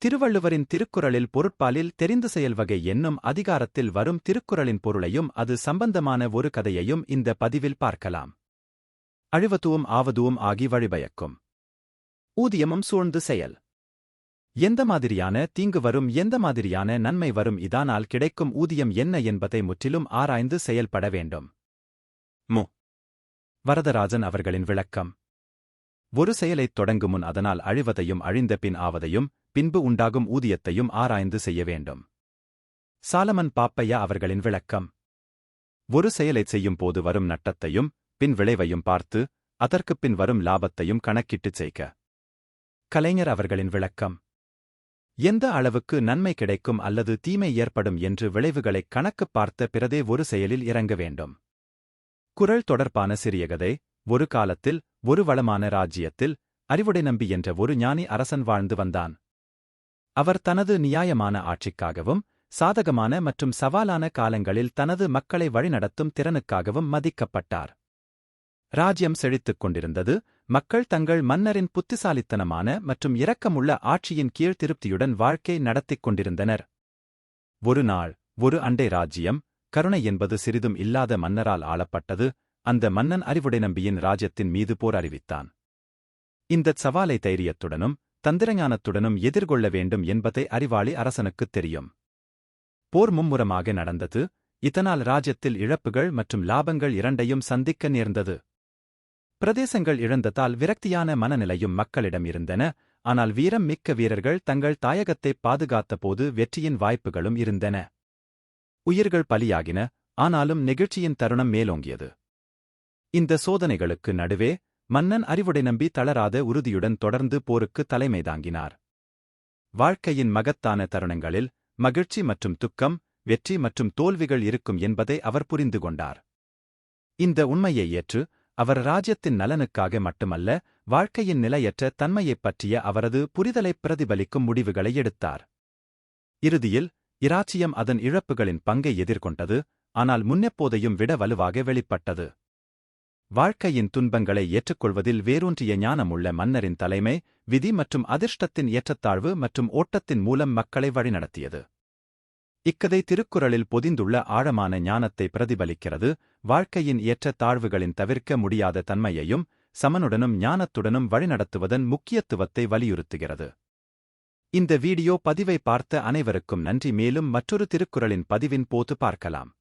திருவள்ளுவரின் திருக்குறளில் பொருட்பாலில் தெரிந்து செயல்வகை என்னும் அதிகாரத்தில் வரும் திருக்குறளின் பொருளையும் அது சம்பந்தமான ஒரு கதையையும் இந்த பதிவில் பார்க்கலாம். அழிவதுவும் ஆவதுவும் ஆகி வழிபயக்கும் ஊதியமும் சூழ்ந்து செயல். எந்த மாதிரியான தீங்கு வரும், எந்த மாதிரியான நன்மை வரும், இதானால் கிடைக்கும் ஊதியம் என்ன என்பதை முற்றிலும் ஆராய்ந்து செயல்பட வேண்டும். மு. வரதராஜன் அவர்களின் விளக்கம். ஒரு செயலைத் தொடங்கும் முன் அதனால் அழிவதையும் அழிந்த பின் ஆவதையும் பின்பு உண்டாகும் ஊதியத்தையும் ஆராய்ந்து செய்ய வேண்டும். சாலமன் பாப்பையா அவர்களின் விளக்கம். ஒரு செயலைச் செய்யும் போது வரும் நட்டத்தையும் பின் விளைவையும் பார்த்து அதற்குப் பின் வரும் லாபத்தையும் கணக்கிட்டுச் செய்க. கலைஞர் அவர்களின் விளக்கம். எந்த அளவுக்கு நன்மை கிடைக்கும் அல்லது தீமை ஏற்படும் என்று விளைவுகளைக் கணக்குப் பார்த்த பிறதே ஒரு செயலில் இறங்க வேண்டும். குறள் தொடர்பான சிறிய கதை. ஒரு காலத்தில் ஒரு வளமான ராஜ்யத்தில் அறிவுடைநம்பி என்ற ஒரு ஞானி அரசன் வாழ்ந்து வந்தான். அவர் தனது நியாயமான ஆட்சிக்காகவும் சாதகமான மற்றும் சவாலான காலங்களில் தனது மக்களை வழிநடத்தும் திறனுக்காகவும் மதிக்கப்பட்டார். ராஜ்யம் செழித்துக் கொண்டிருந்தது. மக்கள் தங்கள் மன்னரின் புத்திசாலித்தனமான மற்றும் இரக்கமுள்ள ஆட்சியின் கீழ் திருப்தியுடன் வாழ்க்கை நடத்திக் கொண்டிருந்தனர். ஒரு நாள் ஒரு அண்டை ராஜ்யம், கருணை என்பது சிறிதும் இல்லாத மன்னரால் ஆளப்பட்டது. அந்த மன்னன் அறிவுடைநம்பியின் ராஜ்யத்தின் மீது போர் அறிவித்தான். இந்தச் சவாலை தைரியத்துடனும் தந்திரஞானத்துடனும் எதிர்கொள்ள வேண்டும் என்பதை அறிவாளி அரசனுக்குத் தெரியும். போர் மும்முரமாக நடந்தது. இதனால் ராஜ்யத்தில் இழப்புகள் மற்றும் லாபங்கள் இரண்டையும் சந்திக்க நேர்ந்தது. பிரதேசங்கள் இழந்ததால் விரக்தியான மனநிலையும் மக்களிடம் இருந்தன. ஆனால் வீரம் மிக்க வீரர்கள் தங்கள் தாயகத்தைப் பாதுகாத்தபோது வெற்றியின் வாய்ப்புகளும் இருந்தன. உயிர்கள் பலியாகின, ஆனாலும் நெகிழ்ச்சியின் தருணம் மேலோங்கியது. இந்த சோதனைகளுக்கு நடுவே மன்னன் அறிவுடைநம்பி தளராத உறுதியுடன் தொடர்ந்து போருக்கு தலைமை தாங்கினார். வாழ்க்கையின் மகத்தான தருணங்களில் மகிழ்ச்சி மற்றும் துக்கம், வெற்றி மற்றும் தோல்விகள் இருக்கும் என்பதை அவர் புரிந்து கொண்டார். இந்த உண்மையை ஏற்று அவர் ராஜ்யத்தின் நலனுக்காக மட்டுமல்ல, வாழ்க்கையின் நிலையற்ற தன்மையைப் பற்றிய அவரது புரிதலைப் பிரதிபலிக்கும் முடிவுகளை எடுத்தார். இறுதியில் இராச்சியம் அதன் இழப்புகளின் பங்கை எதிர்கொண்டது, ஆனால் முன்னெப்போதையும் விட வலுவாக வெளிப்பட்டது. வாழ்க்கையின் துன்பங்களை ஏற்றுக்கொள்வதில் வேரூன்றிய ஞானமுள்ள மன்னரின் தலைமை, விதி மற்றும் அதிர்ஷ்டத்தின் ஏற்றத்தாழ்வு மற்றும் ஓட்டத்தின் மூலம் மக்களை வழிநடத்தியது. இக்கதை திருக்குறளில் பொதிந்துள்ள ஆழமான ஞானத்தை பிரதிபலிக்கிறது. வாழ்க்கையின் ஏற்ற தாழ்வுகளின் தவிர்க்க முடியாத தன்மையையும் சமனுடனும் ஞானத்துடனும் வழிநடத்துவதன் முக்கியத்துவத்தை வலியுறுத்துகிறது. இந்த வீடியோ பதிவை பார்த்த அனைவருக்கும் நன்றி. மேலும் மற்றொரு திருக்குறளின் பதிவின் போது பார்க்கலாம்.